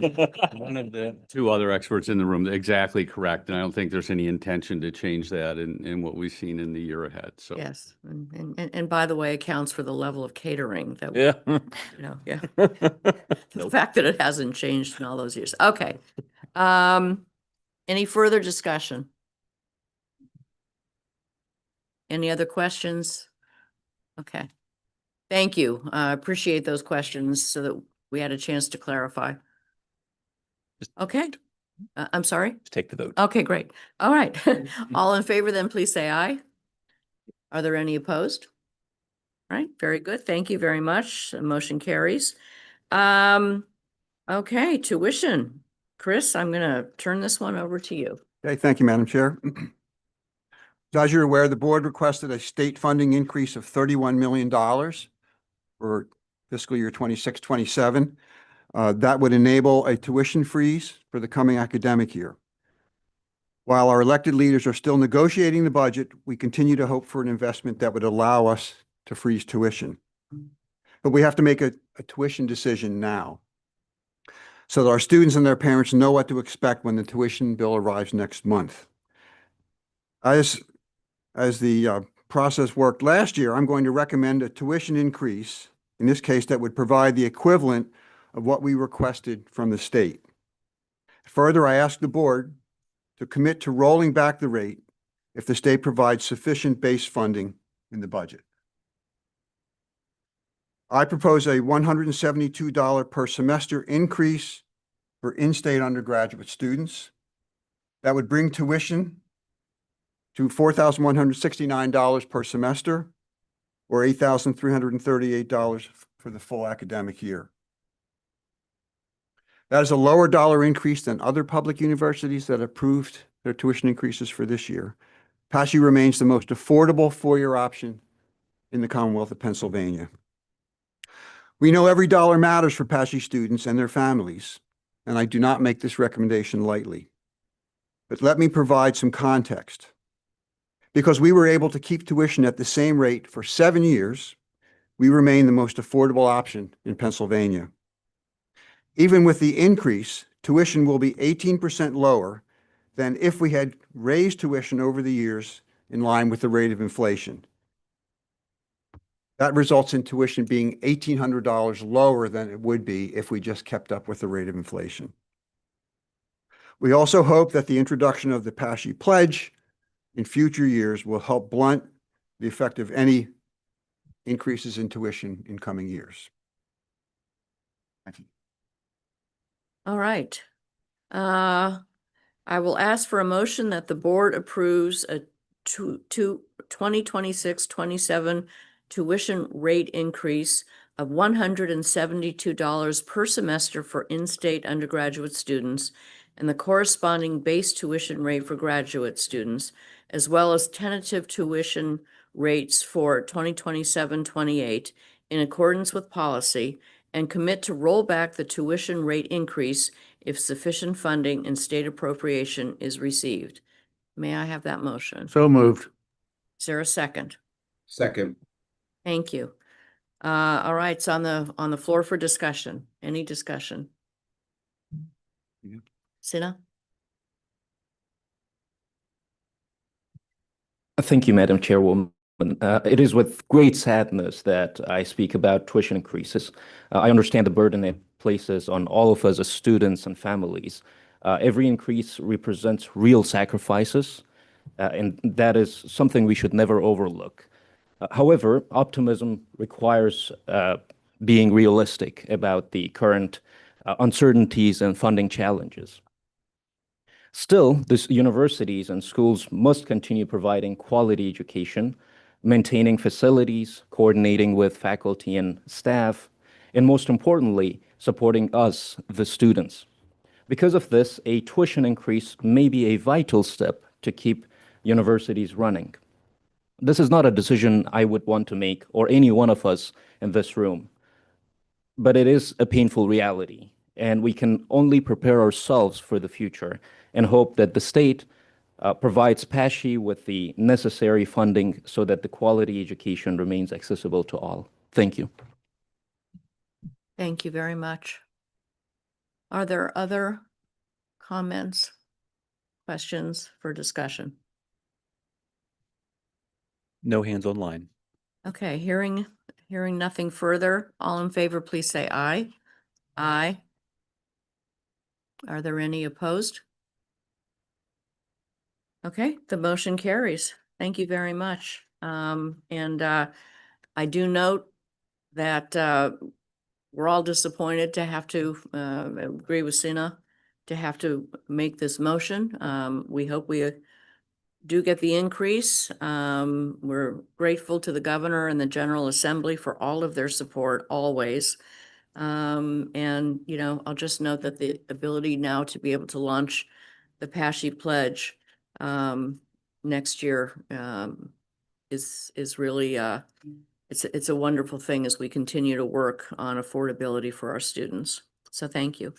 One of the 2 other experts in the room, exactly correct. And I don't think there's any intention to change that in what we've seen in the year ahead. So Yes, and by the way, accounts for the level of catering that, Yeah. you know, yeah. The fact that it hasn't changed in all those years. Okay. Any further discussion? Any other questions? Okay. Thank you. I appreciate those questions so that we had a chance to clarify. Just- Okay, I'm sorry. Just take the vote. Okay, great. All right. All in favor, then please say aye. Are there any opposed? All right, very good. Thank you very much. The motion carries. Okay, tuition. Chris, I'm gonna turn this one over to you. Okay, thank you, Madam Chair. So as you're aware, the board requested a state funding increase of $31 million for fiscal year 26-27. That would enable a tuition freeze for the coming academic year. While our elected leaders are still negotiating the budget, we continue to hope for an investment that would allow us to freeze tuition. But we have to make a tuition decision now, so that our students and their parents know what to expect when the tuition bill arrives next month. As the process worked last year, I'm going to recommend a tuition increase, in this case, that would provide the equivalent of what we requested from the state. Further, I ask the board to commit to rolling back the rate if the state provides sufficient base funding in the budget. I propose a $172 per semester increase for in-state undergraduate students. That would bring tuition to $4,169 per semester, or $8,338 for the full academic year. That is a lower dollar increase than other public universities that approved their tuition increases for this year. PASSHE remains the most affordable four-year option in the Commonwealth of Pennsylvania. We know every dollar matters for PASSHE students and their families, and I do not make this recommendation lightly. But let me provide some context. Because we were able to keep tuition at the same rate for 7 years, we remain the most affordable option in Pennsylvania. Even with the increase, tuition will be 18% lower than if we had raised tuition over the years in line with the rate of inflation. That results in tuition being $1,800 lower than it would be if we just kept up with the rate of inflation. We also hope that the introduction of the PASSHE pledge in future years will help blunt the effect of any increases in tuition in coming years. Thank you. All right. I will ask for a motion that the board approves a 2026-27 tuition rate increase of $172 per semester for in-state undergraduate students and the corresponding base tuition rate for graduate students, as well as tentative tuition rates for 2027-28 in accordance with policy, and commit to roll back the tuition rate increase if sufficient funding and state appropriation is received. May I have that motion? So moved. Is there a second? Second. Thank you. All right, it's on the floor for discussion. Any discussion? Yeah. Sina? Thank you, Madam Chairwoman. It is with great sadness that I speak about tuition increases. I understand the burden it places on all of us as students and families. Every increase represents real sacrifices, and that is something we should never overlook. However, optimism requires being realistic about the current uncertainties and funding challenges. Still, these universities and schools must continue providing quality education, maintaining facilities, coordinating with faculty and staff, and most importantly, supporting us, the students. Because of this, a tuition increase may be a vital step to keep universities running. This is not a decision I would want to make, or any one of us in this room, but it is a painful reality, and we can only prepare ourselves for the future and hope that the state provides PASSHE with the necessary funding so that the quality education remains accessible to all. Thank you. Thank you very much. Are there other comments, questions for discussion? No hands online. Okay, hearing nothing further, all in favor, please say aye. Aye. Are there any opposed? Okay, the motion carries. Thank you very much. I do note that we're all disappointed to have to, agree with Sina, to have to make this motion. We hope we do get the increase. We're grateful to the governor and the General Assembly for all of their support always. And, you know, I'll just note that the ability now to be able to launch the Pesci Pledge next year is really it's a wonderful thing as we continue to work on affordability for our students. So thank you.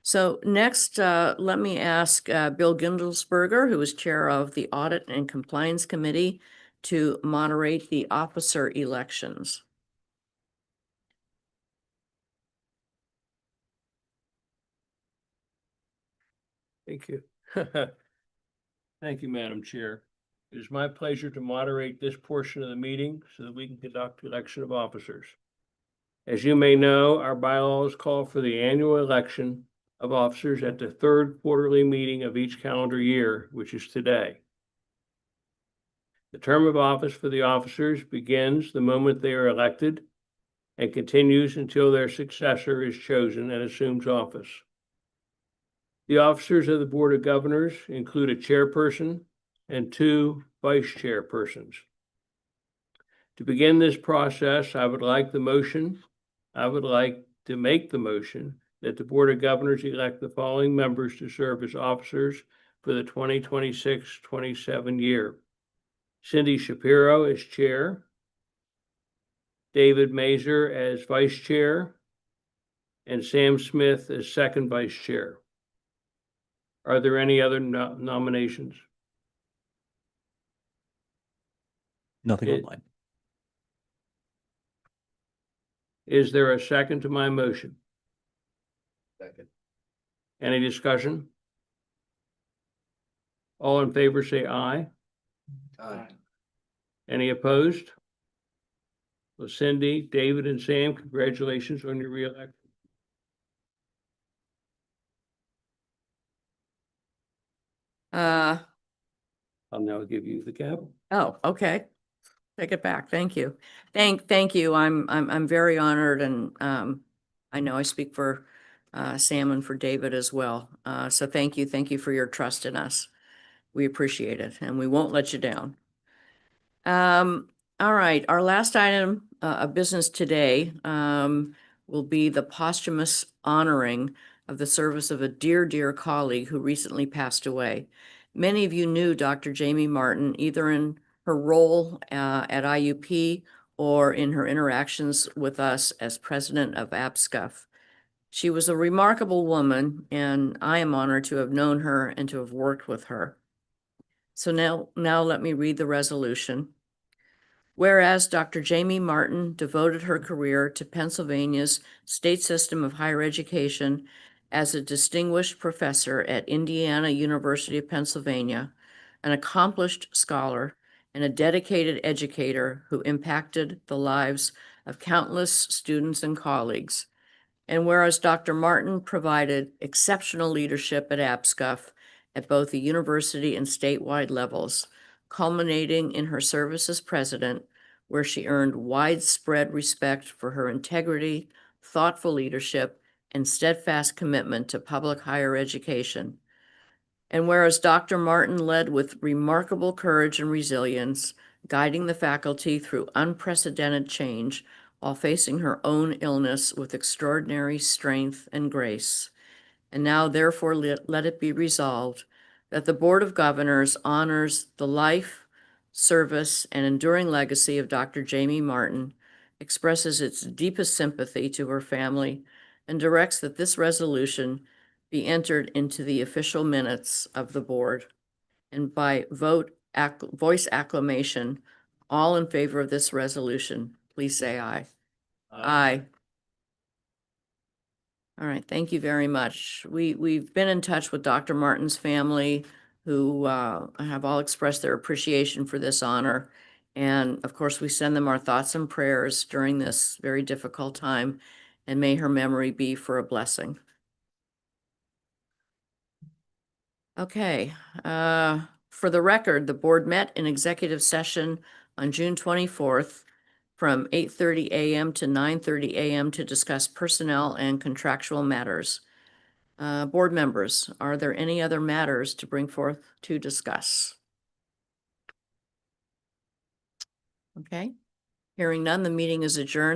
So next, let me ask Bill Gindelsberger, who is chair of the Audit and Compliance Committee, to moderate the officer elections. Thank you. Thank you, Madam Chair. It is my pleasure to moderate this portion of the meeting so that we can conduct the election of officers. As you may know, our bylaws call for the annual election of officers at the third quarterly meeting of each calendar year, which is today. The term of office for the officers begins the moment they are elected and continues until their successor is chosen and assumes office. The officers of the Board of Governors include a chairperson and 2 vice chairpersons. To begin this process, I would like to make the motion that the Board of Governors elect the following members to serve as officers for the 2026-27 year. Cindy Shapiro as chair, David Mazer as vice chair, and Sam Smith as second vice chair. Are there any other nominations? Nothing It- online. Is there a second to my motion? Second. Any discussion? All in favor say aye. Aye. Any opposed? Well, Cindy, David, and Sam, congratulations on your reelection. Uh, I'll now give you the gavel. oh, okay. Take it back. Thank you. Thank you. I'm very honored, and I know I speak for Sam and for David as well. So thank you. Thank you for your trust in us. We appreciate it, and we won't let you down. All right, our last item of business today will be the posthumous honoring of the service of a dear colleague who recently passed away. Many of you knew Dr. Jamie Martin, either in her role at IUP or in her interactions with us as president of APSCUF. She was a remarkable woman, and I am honored to have known her and to have worked with her. So now let me read the resolution. Whereas Dr. Jamie Martin devoted her career to Pennsylvania's state system of higher education as a distinguished professor at Indiana University of Pennsylvania, an accomplished scholar, and a dedicated educator who impacted the lives of countless students and colleagues. And whereas Dr. Martin provided exceptional leadership at APSCUF at both the university and statewide levels, culminating in her service as president, where she earned widespread respect for her integrity, thoughtful leadership, and steadfast commitment to public higher education. And whereas Dr. Martin led with remarkable courage and resilience, guiding the faculty through unprecedented change while facing her own illness with extraordinary strength and grace. And now therefore let it be resolved that the Board of Governors honors the life, service, and enduring legacy of Dr. Jamie Martin, expresses its deepest sympathy to her family, and directs that this resolution be entered into the official minutes of the board. And by voice acclamation, all in favor of this resolution, please say aye. Aye. All right, thank you very much. We've been in touch with Dr. Martin's family, who have all expressed their appreciation for this honor. And of course, we send them our thoughts and prayers during this very difficult time, and may her memory be for a blessing. Okay, for the record, the board met in executive session on June 24th from 8:30 a.m. to 9:30 a.m. to discuss personnel and contractual matters. Board members, are there any other matters to bring forth to discuss? Okay, hearing none, the meeting is adjourned.